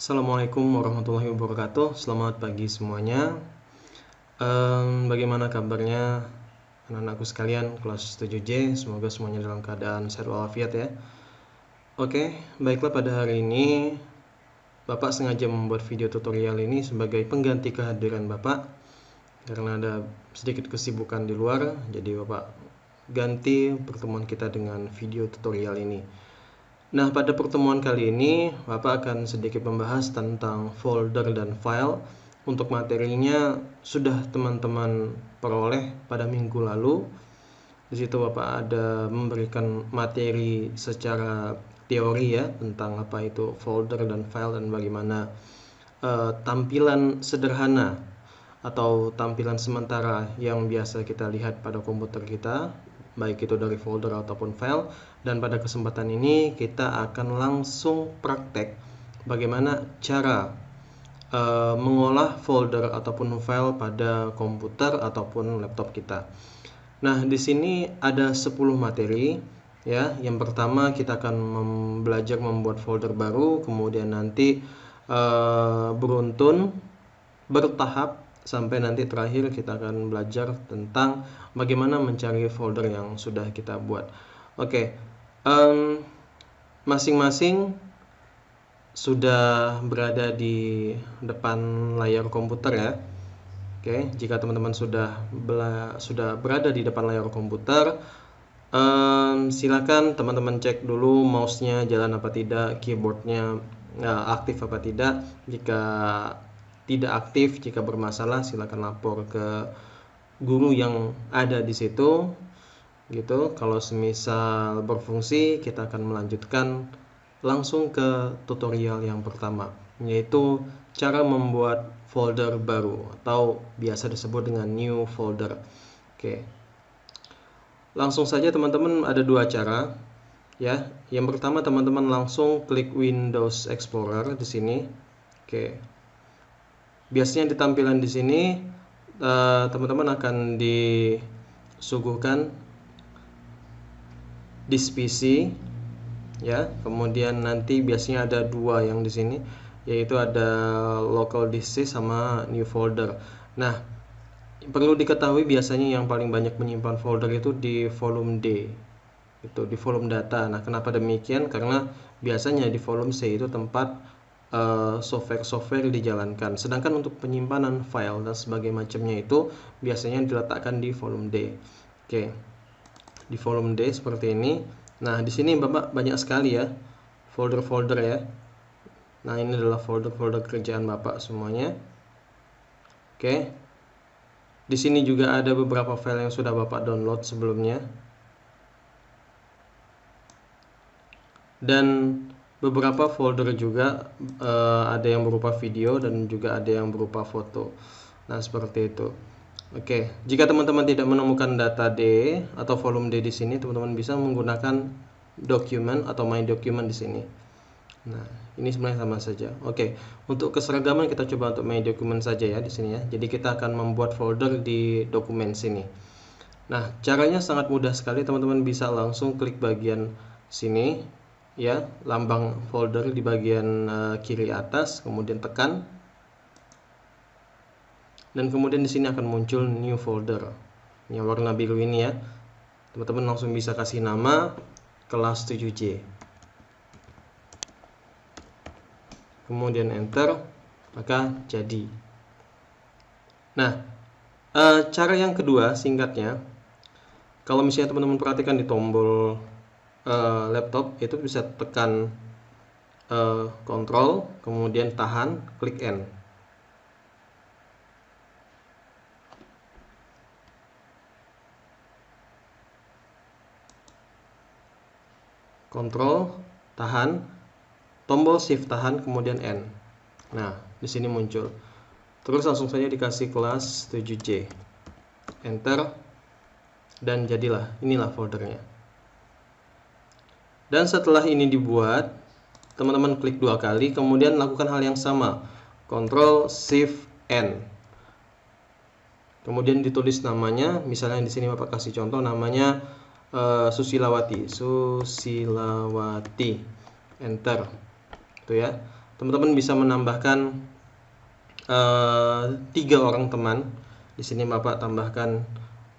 Assalamualaikum warahmatullahi wabarakatuh. Selamat pagi semuanya. Bagaimana kabarnya anak-anakku sekalian kelas 7J? Semoga semuanya dalam keadaan sehat walafiat ya. Oke, baiklah, pada hari ini Bapak sengaja membuat video tutorial ini sebagai pengganti kehadiran Bapak karena ada sedikit kesibukan di luar. Jadi Bapak ganti pertemuan kita dengan video tutorial ini. Nah, pada pertemuan kali ini Bapak akan sedikit membahas tentang folder dan file. Untuk materinya sudah teman-teman peroleh pada minggu lalu. Di situ Bapak ada memberikan materi secara teori ya tentang apa itu folder dan file dan bagaimana tampilan sederhana atau tampilan sementara yang biasa kita lihat pada komputer kita, baik itu dari folder ataupun file. Dan pada kesempatan ini kita akan langsung praktek bagaimana cara mengolah folder ataupun file pada komputer ataupun laptop kita. Nah, di sini ada 10 materi ya. Yang pertama kita akan belajar membuat folder baru, kemudian nanti beruntun bertahap sampai nanti terakhir kita akan belajar tentang bagaimana mencari folder yang sudah kita buat. Oke, masing-masing sudah berada di depan layar komputer ya. Oke, jika teman-teman sudah berada di depan layar komputer, silakan teman-teman cek dulu mouse-nya jalan apa tidak, keyboardnya aktif apa tidak. Jika tidak aktif, jika bermasalah, silakan lapor ke guru yang ada di situ gitu. Kalau semisal berfungsi, kita akan melanjutkan langsung ke tutorial yang pertama, yaitu cara membuat folder baru atau biasa disebut dengan new folder. Oke, langsung saja teman-teman, ada dua cara ya. Yang pertama, teman-teman langsung klik Windows Explorer di sini. Oke, biasanya di tampilan di sini teman-teman akan disuguhkan disk PC ya. Kemudian nanti biasanya ada dua yang di sini, yaitu ada local disk sama new folder. Nah, perlu diketahui biasanya yang paling banyak menyimpan folder itu di volume D, itu di volume data. Nah, kenapa demikian? Karena biasanya di volume C itu tempat software dijalankan, sedangkan untuk penyimpanan file dan sebagainya macamnya itu biasanya diletakkan di volume D. Oke, di volume D seperti ini. Nah, di sini Bapak banyak sekali ya folder-folder ya. Nah, ini adalah folder-folder kerjaan Bapak semuanya. Oke, di sini juga ada beberapa file yang sudah Bapak download sebelumnya, dan beberapa folder juga ada yang berupa video dan juga ada yang berupa foto. Nah, seperti itu. Oke, jika teman-teman tidak menemukan data D atau volume D di sini, teman-teman bisa menggunakan document atau my document di sini. Nah, ini sebenarnya sama saja. Oke, untuk keseragaman kita coba untuk my document saja ya di sini ya. Jadi kita akan membuat folder di dokumen sini. Nah, caranya sangat mudah sekali. Teman-teman bisa langsung klik bagian sini ya, lambang folder di bagian kiri atas, kemudian tekan, dan kemudian di sini akan muncul new folder yang warna biru ini ya. Teman-teman langsung bisa kasih nama kelas 7J, kemudian enter, maka jadi. Nah, cara yang kedua singkatnya, kalau misalnya teman-teman perhatikan di tombol laptop itu bisa tekan Ctrl, kemudian tahan, klik N. Ctrl, tahan, tombol Shift tahan, kemudian N. Nah, di sini muncul. Terus langsung saja dikasih kelas 7J, enter, dan jadilah, inilah foldernya. Dan setelah ini dibuat, teman-teman klik dua kali, kemudian lakukan hal yang sama, Ctrl Shift N. Kemudian ditulis namanya, misalnya di sini Bapak kasih contoh namanya Susilawati, enter. Itu ya. teman-teman bisa menambahkan 3 orang teman. Di sini Bapak tambahkan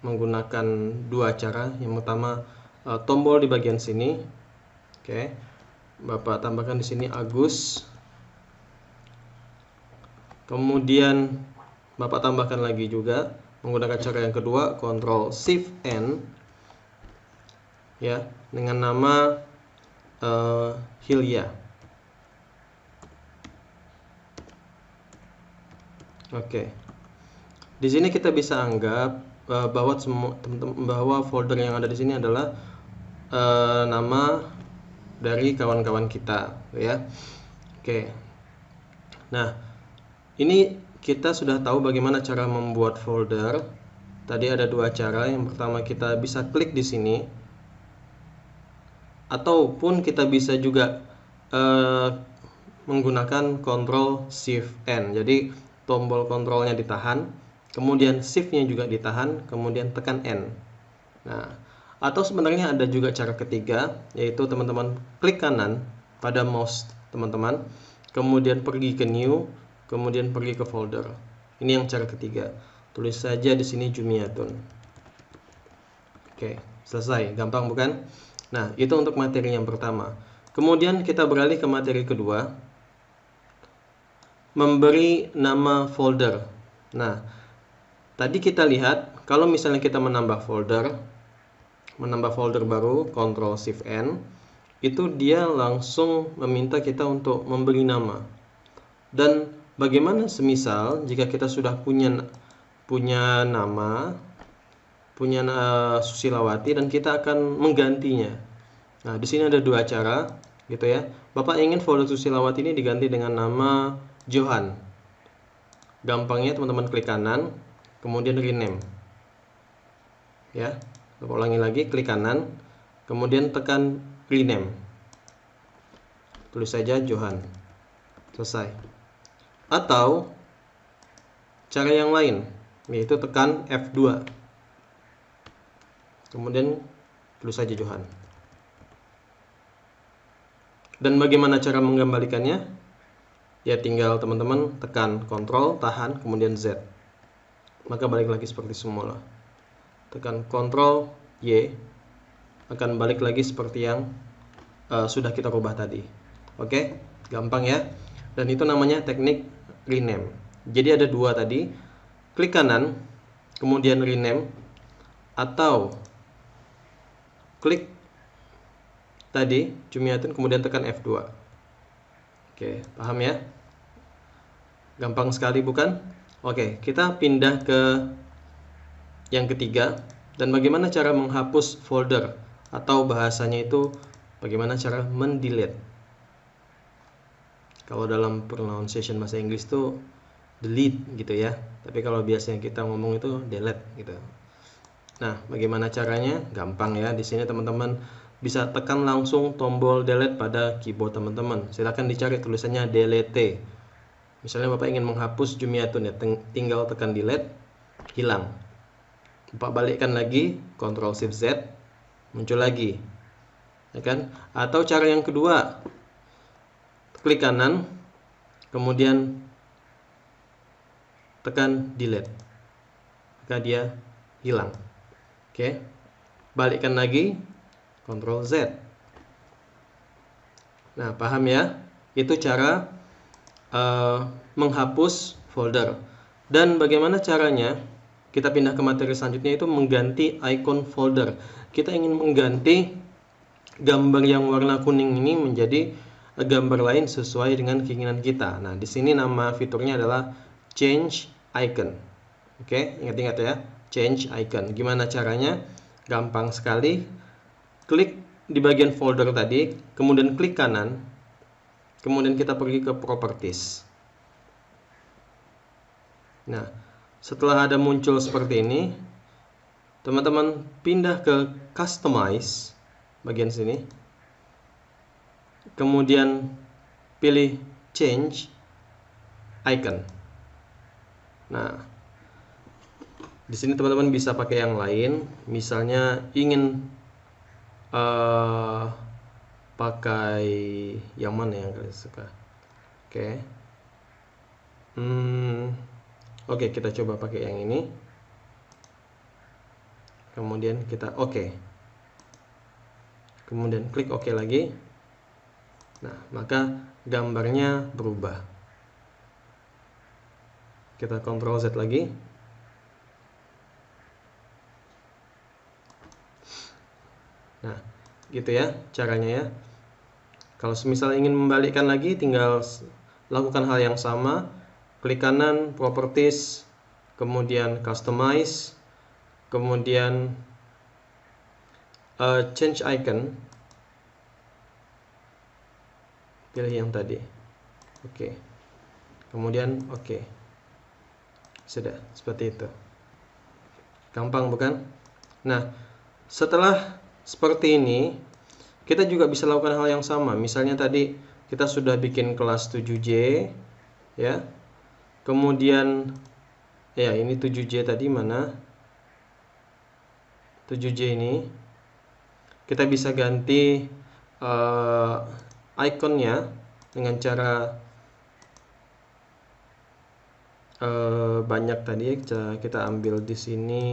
menggunakan 2 cara. Yang pertama tombol di bagian sini. Oke. Bapak tambahkan di sini Agus. Kemudian Bapak tambahkan lagi juga menggunakan cara yang kedua, Ctrl Shift N, ya, dengan nama Hilya. Oke. Di sini kita bisa anggap bahwa folder yang ada di sini adalah nama dari kawan-kawan kita, ya. Oke. Nah, ini kita sudah tahu bagaimana cara membuat folder. Tadi ada 2 cara. Yang pertama kita bisa klik di sini, ataupun kita bisa juga menggunakan Ctrl Shift N. Jadi tombol kontrolnya ditahan, kemudian shift-nya juga ditahan, kemudian tekan N. Nah, atau sebenarnya ada juga cara ketiga, yaitu teman-teman klik kanan pada mouse teman-teman, kemudian pergi ke new, kemudian pergi ke folder. Ini yang cara ketiga. Tulis saja di sini Jumiatun. Oke, selesai. Gampang bukan? Nah, itu untuk materi yang pertama. Kemudian kita beralih ke materi kedua, memberi nama folder. Nah, tadi kita lihat kalau misalnya kita menambah folder baru, Ctrl Shift N, itu dia langsung meminta kita untuk memberi nama. Dan bagaimana semisal jika kita sudah punya nama, Susilawati, dan kita akan menggantinya. Nah, di sini ada 2 cara, gitu ya. Bapak ingin folder Susilawati ini diganti dengan nama Johan. Gampangnya teman-teman klik kanan, kemudian rename. Ya, Bapak ulangi lagi, klik kanan, kemudian tekan rename. Tulis saja Johan. Selesai. Atau cara yang lain, yaitu tekan F2. Kemudian tulis saja Johan. Dan bagaimana cara mengembalikannya? Ya tinggal teman-teman tekan Ctrl, tahan, kemudian Z. Maka balik lagi seperti semula. Tekan Ctrl Y, akan balik lagi seperti yang sudah kita rubah tadi. Oke, gampang ya. Dan itu namanya teknik rename. Jadi ada 2 tadi, klik kanan, kemudian rename, atau klik tadi Jumiatun, kemudian tekan F2. Oke, paham ya? Gampang sekali bukan? Oke, kita pindah ke yang ketiga. Dan bagaimana cara menghapus folder, atau bahasanya itu bagaimana cara mendelete. Kalau dalam pronunciation bahasa Inggris itu delete gitu ya. Tapi kalau biasanya kita ngomong itu delete gitu. Nah, bagaimana caranya? Gampang ya. Di sini teman-teman bisa tekan langsung tombol delete pada keyboard teman-teman. Silakan dicari tulisannya delete. Misalnya Bapak ingin menghapus Jumiatun ya, tinggal tekan delete, hilang. Bapak balikkan lagi, Ctrl Shift Z, muncul lagi. Ya kan? Atau cara yang kedua, klik kanan, kemudian tekan delete. Maka dia hilang. Oke. Balikkan lagi, Ctrl Z. Nah, paham ya? Itu cara menghapus folder. Dan bagaimana caranya? Kita pindah ke materi selanjutnya, itu mengganti icon folder. Kita ingin mengganti gambar yang warna kuning ini menjadi gambar lain sesuai dengan keinginan kita. Nah, di sini nama fiturnya adalah change icon. Oke, ingat-ingat ya, change icon. Gimana caranya? Gampang sekali. Klik di bagian folder tadi, kemudian klik kanan, kemudian kita pergi ke properties. Nah, setelah ada muncul seperti ini, teman-teman pindah ke customize bagian sini, kemudian pilih change icon. Nah, di sini teman-teman bisa pakai yang lain, misalnya ingin pakai yang mana yang kalian suka. Oke. Oke, kita coba pakai yang ini. Kemudian kita oke. Kemudian klik oke lagi. Nah, maka gambarnya berubah. Kita Ctrl Z lagi. Nah, gitu ya caranya ya. Kalau semisal ingin membalikkan lagi, tinggal lakukan hal yang sama. Klik kanan, Properties, kemudian Customize, kemudian Change Icon. Pilih yang tadi. Oke. Kemudian oke. Sudah, seperti itu. Gampang bukan? Nah, setelah seperti ini, kita juga bisa lakukan hal yang sama. Misalnya tadi kita sudah bikin kelas 7J ya. Kemudian ya, ini 7J tadi mana? 7J ini kita bisa ganti ikonnya dengan cara banyak tadi ya. Kita ambil di sini.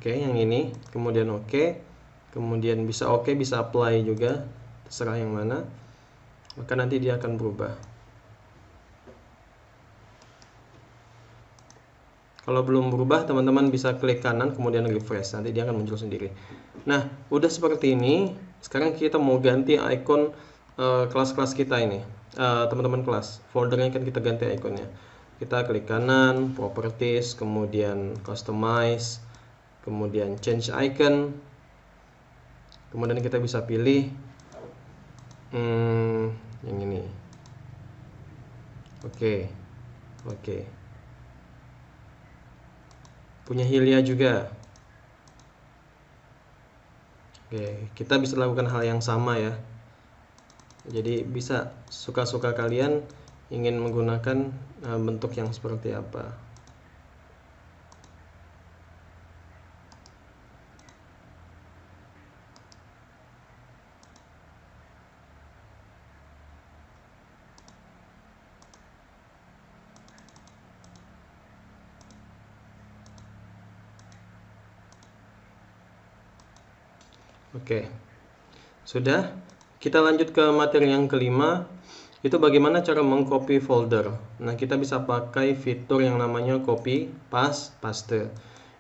Oke, yang ini. Kemudian oke. Kemudian bisa oke, bisa apply juga. Terserah yang mana. Maka nanti dia akan berubah. Kalau belum berubah, teman-teman bisa klik kanan kemudian refresh, nanti dia akan muncul sendiri. Nah, udah seperti ini. Sekarang kita mau ganti icon kelas-kelas kita ini, teman-teman kelas. Foldernya kan kita ganti ikonnya. Kita klik kanan, Properties, kemudian Customize, kemudian Change Icon. Kemudian kita bisa pilih yang ini. Oke. Punya Hilya juga. Oke, kita bisa lakukan hal yang sama ya. Jadi bisa suka-suka kalian ingin menggunakan bentuk yang seperti apa. Oke, sudah. Kita lanjut ke materi yang kelima. Itu bagaimana cara mengcopy folder. Nah, kita bisa pakai fitur yang namanya copy, paste.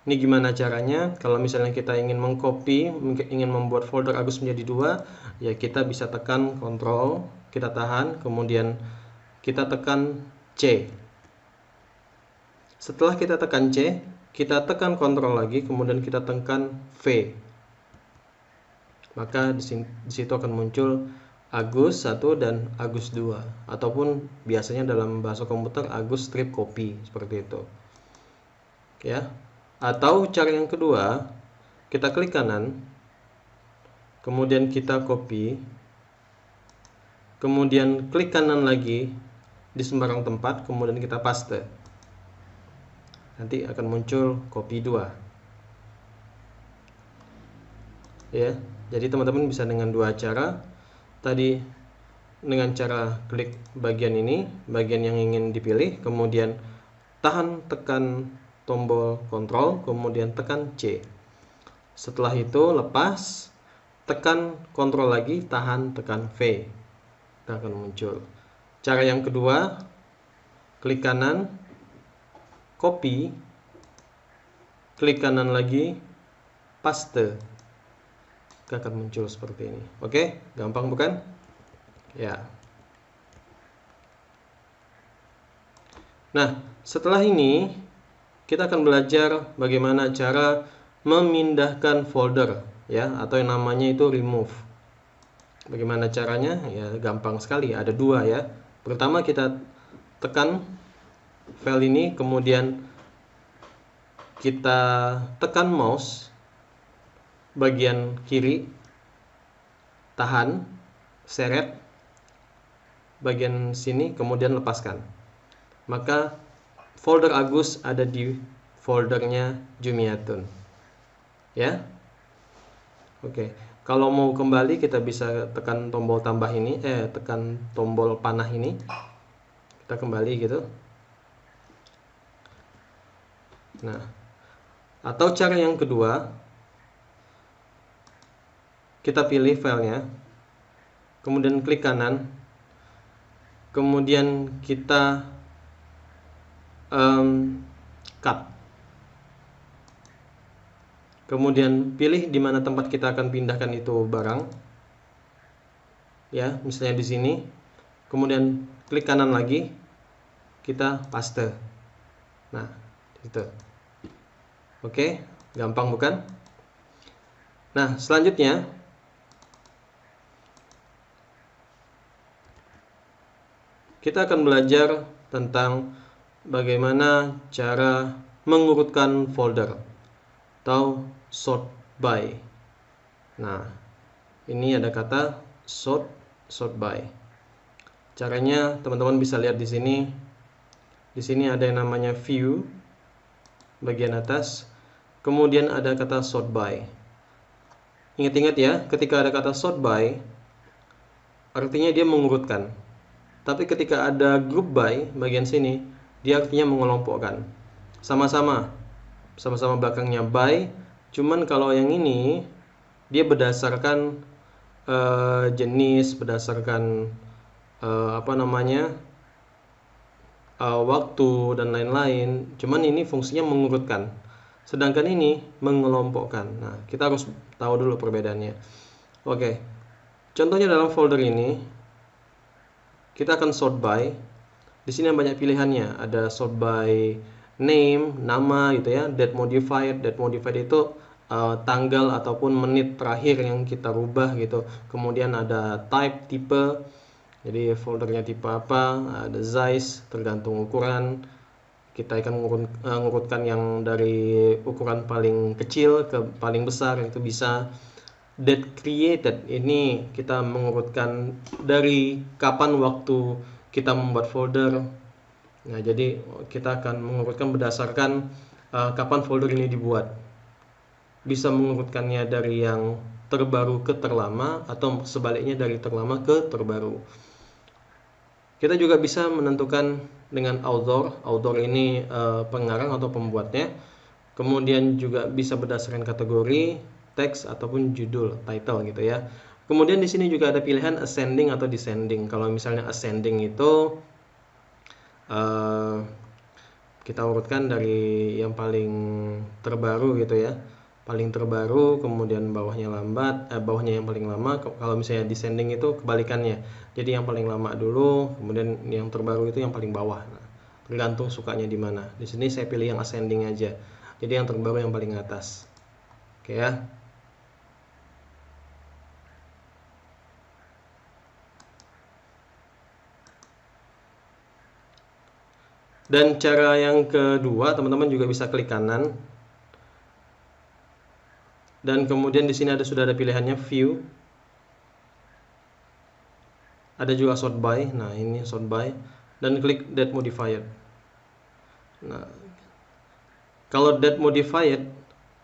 Ini gimana caranya? Kalau misalnya kita ingin mengcopy, ingin membuat folder Agus menjadi 2, ya kita bisa tekan Ctrl, kita tahan, kemudian kita tekan C. Setelah kita tekan C, kita tekan Ctrl lagi, kemudian kita tekan V. Maka di situ akan muncul Agus 1 dan Agus 2, ataupun biasanya dalam bahasa komputer Agus strip copy, seperti itu. Ya. Atau cara yang kedua, kita klik kanan, kemudian kita copy, kemudian klik kanan lagi di sembarang tempat, kemudian kita paste. Nanti akan muncul copy 2. Ya. Jadi teman-teman bisa dengan dua cara. Tadi dengan cara klik bagian ini, bagian yang ingin dipilih, kemudian tahan tekan tombol Ctrl, kemudian tekan C. Setelah itu lepas, tekan Ctrl lagi, tahan tekan V. Kita akan muncul. Cara yang kedua, klik kanan, copy, klik kanan lagi, paste. Akan muncul seperti ini. Oke, gampang bukan? Ya. Nah, setelah ini kita akan belajar bagaimana cara memindahkan folder ya, atau yang namanya itu remove. Bagaimana caranya? Ya, gampang sekali. Ada dua ya. Pertama kita tekan file ini, kemudian kita tekan mouse bagian kiri, tahan, seret bagian sini, kemudian lepaskan. Maka folder Agus ada di foldernya Jumiatun. Ya. Oke, kalau mau kembali kita bisa tekan tombol tambah ini, tekan tombol panah ini, kita kembali gitu. Nah, atau cara yang kedua, kita pilih filenya, kemudian klik kanan, kemudian kita cut, kemudian pilih di mana tempat kita akan pindahkan itu barang, ya, misalnya di sini, kemudian klik kanan lagi, kita paste. Nah, itu. Oke, gampang bukan? Nah, selanjutnya kita akan belajar tentang bagaimana cara mengurutkan folder atau sort by. Nah, ini ada kata sort by. Caranya teman-teman bisa lihat di sini. Di sini ada yang namanya view bagian atas. Kemudian ada kata sort by. Ingat-ingat ya, ketika ada kata sort by, artinya dia mengurutkan. Tapi ketika ada group by bagian sini, dia artinya mengelompokkan. Sama-sama belakangnya by, cuman kalau yang ini dia berdasarkan jenis, berdasarkan waktu dan lain-lain. Cuman ini fungsinya mengurutkan, sedangkan ini mengelompokkan. Nah, kita harus tahu dulu perbedaannya. Oke, contohnya dalam folder ini kita akan sort by. Di sini banyak pilihannya. Ada sort by name, nama gitu ya. Date modified itu tanggal ataupun menit terakhir yang kita rubah gitu. Kemudian ada type, tipe. Jadi foldernya tipe apa, ada size, tergantung ukuran. Kita akan mengurutkan yang dari ukuran paling kecil ke paling besar, itu bisa. Date created, ini kita mengurutkan dari kapan waktu kita membuat folder. Nah, jadi kita akan mengurutkan berdasarkan kapan folder ini dibuat. Bisa mengurutkannya dari yang terbaru ke terlama atau sebaliknya dari terlama ke terbaru. Kita juga bisa menentukan dengan author. Author ini pengarang atau pembuatnya. Kemudian juga bisa berdasarkan kategori, teks ataupun judul, title gitu ya. Kemudian di sini juga ada pilihan ascending atau descending. Kalau misalnya ascending itu kita urutkan dari yang paling terbaru gitu ya. Paling terbaru, kemudian bawahnya bawahnya yang paling lama. Kalau misalnya descending itu kebalikannya. Jadi yang paling lama dulu, kemudian yang terbaru itu yang paling bawah. Nah, tergantung sukanya di mana. Di sini saya pilih yang ascending aja. Jadi yang terbaru yang paling atas. Oke ya. Dan cara yang kedua, teman-teman juga bisa klik kanan. Dan kemudian di sini sudah ada pilihannya view. Ada juga sort by. Nah, ini sort by dan klik date modified. Nah, kalau date modified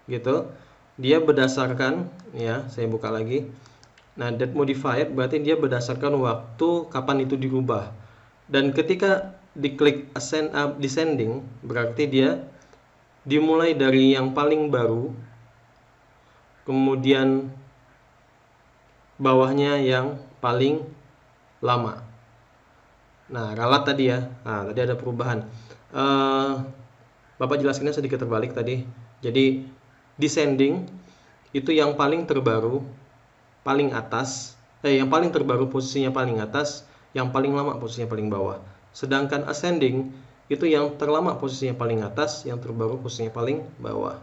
gitu, dia berdasarkan ya, saya buka lagi. Nah, date modified berarti dia berdasarkan waktu kapan itu dirubah. Dan ketika diklik descending, berarti dia dimulai dari yang paling baru, kemudian bawahnya yang paling lama. Nah, ralat tadi ya. Nah, tadi ada perubahan. Bapak jelaskannya sedikit terbalik tadi. Jadi descending itu yang paling terbaru, paling atas. Yang paling terbaru posisinya paling atas, yang paling lama posisinya paling bawah. Sedangkan ascending itu yang terlama posisinya paling atas, yang terbaru posisinya paling bawah.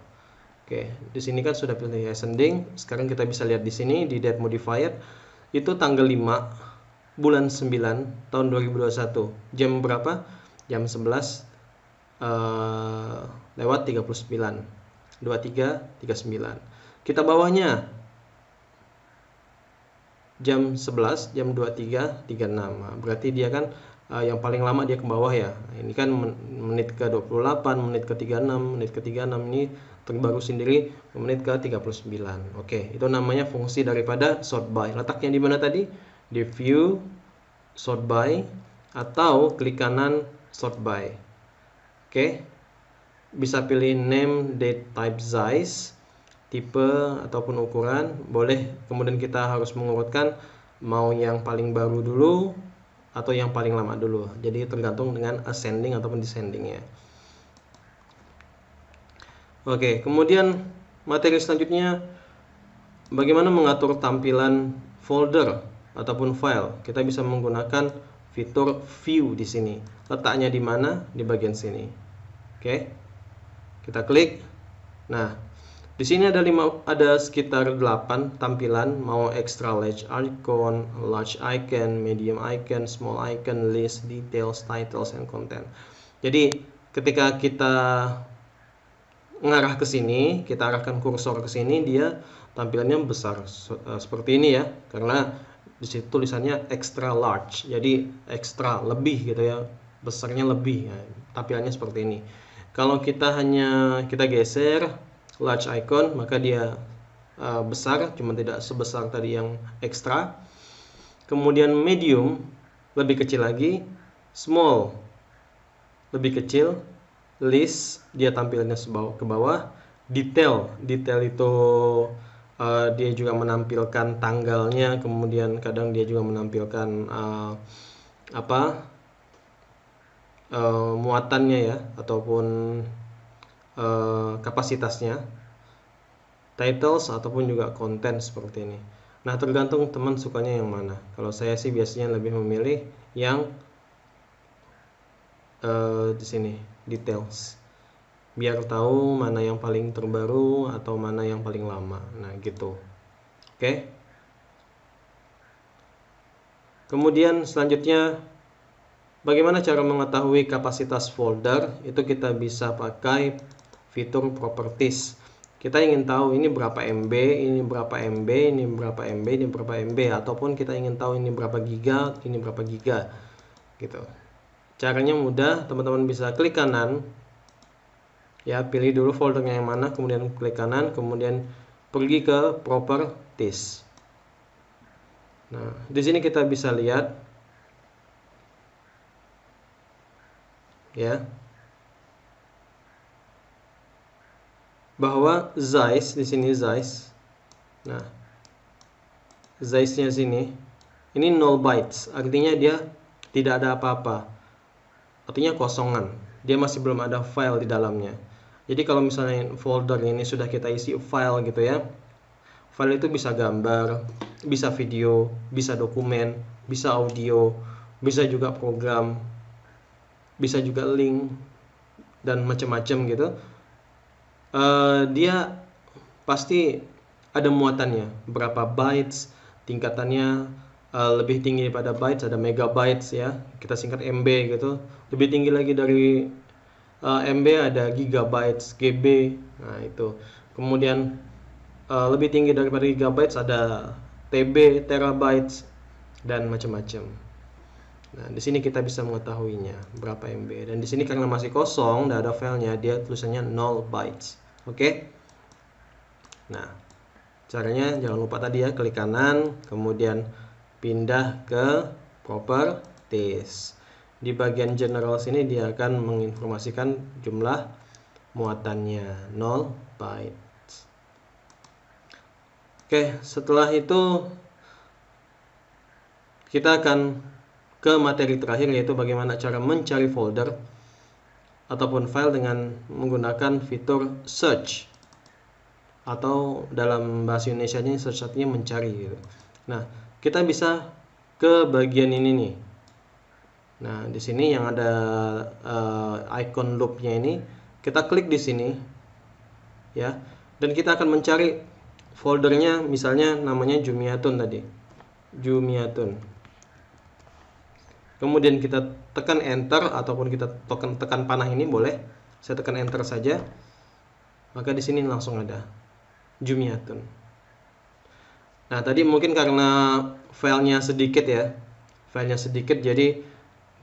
Oke, di sini kan sudah pilih ascending. Sekarang kita bisa lihat di sini di date modified itu tanggal 5 bulan 9 tahun 2021. Jam berapa? Jam 11 lewat 39. 23.39. Kita bawahnya jam 11 jam 23.36. Berarti dia kan yang paling lama dia ke bawah ya. Ini kan menit ke 28, menit ke 36, menit ke 36, ini terbaru sendiri menit ke 39. Oke, itu namanya fungsi daripada sort by. Letaknya di mana tadi? Di view sort by atau klik kanan sort by. Oke. Bisa pilih name, date, type, size, tipe ataupun ukuran, boleh. Kemudian kita harus mengurutkan mau yang paling baru dulu atau yang paling lama dulu. Jadi tergantung dengan ascending ataupun descendingnya. Oke, kemudian materi selanjutnya bagaimana mengatur tampilan folder ataupun file. Kita bisa menggunakan fitur view di sini. Letaknya di mana? Di bagian sini. Oke. Kita klik. Nah, di sini ada sekitar 8 tampilan, mau extra large icon, medium icon, small icon, list, details, titles, and content. Jadi ketika kita mengarah ke sini, kita arahkan kursor ke sini, dia tampilannya besar seperti ini ya, karena di situ tulisannya extra large, jadi ekstra lebih gitu ya, besarnya lebih ya, tampilannya seperti ini. Kalau kita geser large icon, maka dia besar, cuma tidak sebesar tadi yang ekstra. Kemudian medium, lebih kecil lagi. Small, lebih kecil. List, dia tampilannya ke bawah. Detail itu dia juga menampilkan tanggalnya, kemudian kadang dia juga menampilkan muatannya ya, ataupun kapasitasnya, titles ataupun juga konten seperti ini. Nah, tergantung teman sukanya yang mana. Kalau saya sih biasanya lebih memilih yang di sini, details, biar tahu mana yang paling terbaru atau mana yang paling lama. Nah, gitu. Oke. Kemudian selanjutnya, bagaimana cara mengetahui kapasitas folder? Itu kita bisa pakai fitur properties. Kita ingin tahu ini berapa MB, ini berapa MB, ini berapa MB, ini berapa MB, ataupun kita ingin tahu ini berapa giga, ini berapa giga, gitu. Caranya mudah, teman-teman bisa klik kanan, ya, pilih dulu foldernya yang mana, kemudian klik kanan, kemudian pergi ke properties. Nah, di sini kita bisa lihat, ya, bahwa size di sini size. Nah, size-nya sini ini 0 bytes, artinya dia tidak ada apa-apa. Artinya kosongan. Dia masih belum ada file di dalamnya. Jadi kalau misalnya folder ini sudah kita isi file gitu ya. File itu bisa gambar, bisa video, bisa dokumen, bisa audio, bisa juga program, bisa juga link dan macam-macam gitu. Dia pasti ada muatannya, berapa bytes, tingkatannya lebih tinggi daripada bytes, ada megabytes ya, kita singkat MB gitu. Lebih tinggi lagi dari MB ada gigabytes, GB. Nah, itu. Kemudian lebih tinggi daripada gigabytes ada TB, terabytes, dan macam-macam. Nah, di sini kita bisa mengetahuinya berapa MB. Dan di sini karena masih kosong, tidak ada filenya, dia tulisannya 0 bytes. Oke. Nah, caranya jangan lupa tadi ya, klik kanan, kemudian pindah ke properties. Di bagian general sini dia akan menginformasikan jumlah muatannya 0 bytes. Oke, setelah itu kita akan ke materi terakhir, yaitu bagaimana cara mencari folder ataupun file dengan menggunakan fitur search, atau dalam bahasa Indonesianya search artinya mencari gitu. Nah, kita bisa ke bagian ini nih. Nah, di sini yang ada icon loopnya ini, kita klik di sini ya, dan kita akan mencari foldernya, misalnya namanya Jumiatun tadi, Jumiatun. Kemudian kita tekan enter ataupun kita tekan panah ini boleh. Saya tekan enter saja. Maka di sini langsung ada Jumiatun. Nah, tadi mungkin karena filenya sedikit ya. Filenya sedikit, jadi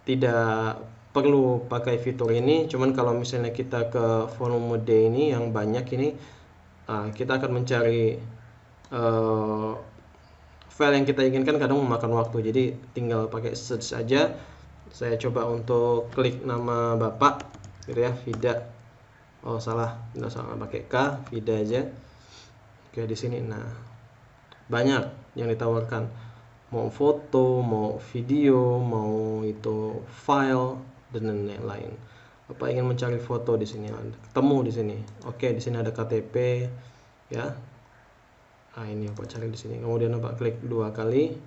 tidak perlu pakai fitur ini. Cuman kalau misalnya kita ke volume D ini yang banyak ini, kita akan mencari file yang kita inginkan kadang memakan waktu, jadi tinggal pakai search saja. Saya coba untuk klik nama bapak gitu ya, Vida. Oh salah, nggak salah, pakai K, Vida aja. Oke, di sini nah banyak yang ditawarkan, mau foto, mau video, mau itu file dan lain-lain. Bapak ingin mencari foto, di sini ketemu di sini. Oke, di sini ada KTP ya. Nah, ini Bapak cari di sini. Kemudian Bapak klik 2 kali.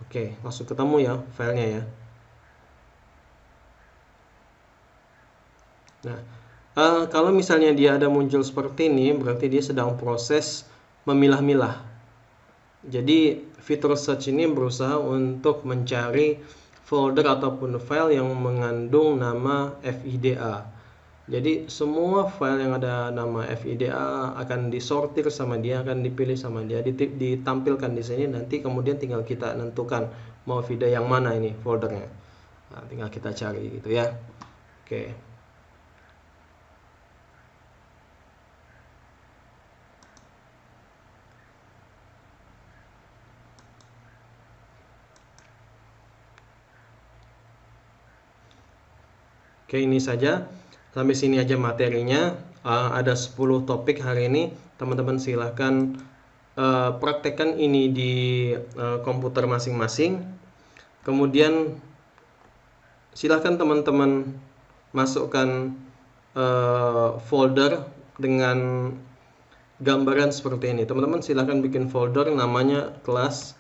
Oke, langsung ketemu ya filenya ya. Nah, kalau misalnya dia ada muncul seperti ini, berarti dia sedang proses memilah-milah. Jadi fitur search ini berusaha untuk mencari folder ataupun file yang mengandung nama FIDA. Jadi semua file yang ada nama FIDA akan disortir sama dia, akan dipilih sama dia, ditampilkan di sini. Nanti kemudian tinggal kita tentukan mau FIDA yang mana ini foldernya. Nah, tinggal kita cari gitu ya. Oke. Oke, ini saja. Sampai sini aja materinya. Ada 10 topik hari ini. Teman-teman silahkan praktekkan ini di komputer masing-masing. Kemudian silahkan teman-teman masukkan folder dengan gambaran seperti ini. Teman-teman silahkan bikin folder namanya kelas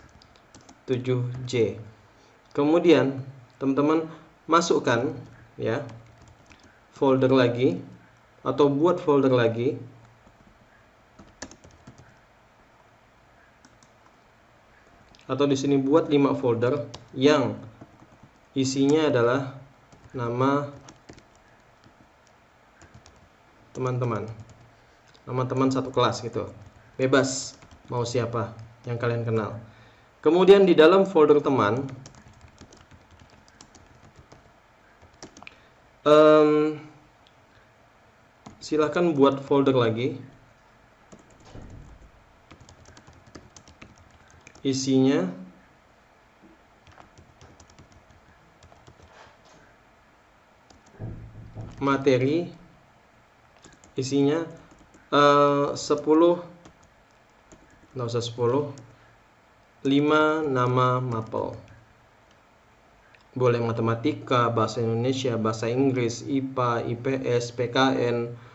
7J. Kemudian teman-teman masukkan ya folder lagi atau buat folder lagi atau di sini buat 5 folder yang isinya adalah nama teman-teman, nama teman satu kelas gitu, bebas mau siapa yang kalian kenal. Kemudian di dalam folder teman silahkan buat folder lagi, isinya materi, isinya 10, nggak usah 10, 5 nama mapel. Boleh matematika, bahasa Indonesia, bahasa Inggris, IPA, IPS, PKN,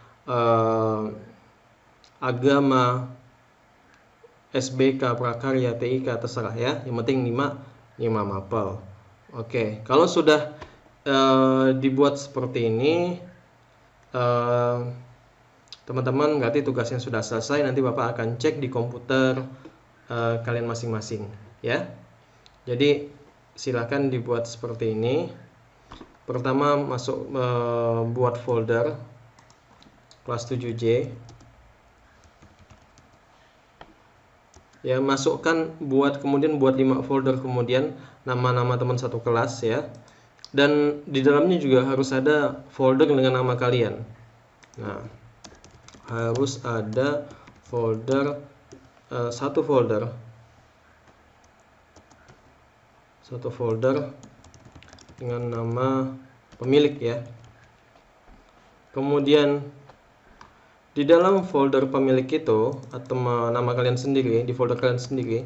agama, SBK, prakarya, TIK, terserah ya. Yang penting 5 mapel. Oke, kalau sudah dibuat seperti ini, teman-teman berarti tugasnya sudah selesai. Nanti Bapak akan cek di komputer kalian masing-masing ya. Jadi silakan dibuat seperti ini. Pertama masuk buat folder kelas 7J ya, masukkan kemudian buat 5 folder, kemudian nama-nama teman satu kelas ya, dan di dalamnya juga harus ada folder dengan nama kalian. Nah, harus ada folder satu folder dengan nama pemilik ya. Kemudian di dalam folder pemilik itu atau nama kalian sendiri, di folder kalian sendiri,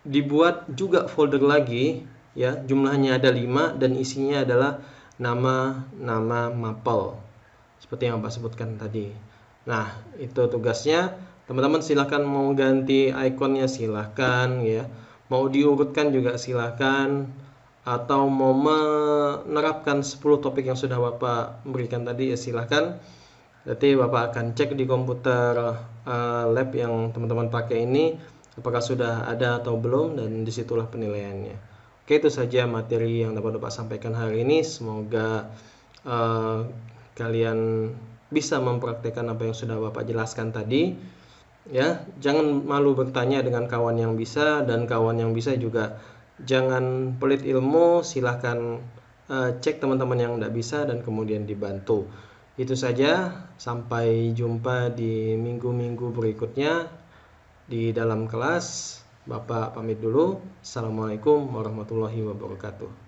dibuat juga folder lagi ya, jumlahnya ada 5 dan isinya adalah nama-nama mapel seperti yang Bapak sebutkan tadi. Nah, itu tugasnya. Teman-teman silahkan mau ganti ikonnya silahkan ya, mau diurutkan juga silahkan, atau mau menerapkan 10 topik yang sudah Bapak berikan tadi ya silahkan. Nanti Bapak akan cek di komputer lab yang teman-teman pakai ini apakah sudah ada atau belum, dan disitulah penilaiannya. Oke, itu saja materi yang dapat Bapak sampaikan hari ini. Semoga kalian bisa mempraktekkan apa yang sudah Bapak jelaskan tadi. Ya, jangan malu bertanya dengan kawan yang bisa, dan kawan yang bisa juga jangan pelit ilmu, silahkan cek teman-teman yang tidak bisa dan kemudian dibantu. Itu saja, sampai jumpa di minggu-minggu berikutnya di dalam kelas. Bapak pamit dulu. Assalamualaikum warahmatullahi wabarakatuh.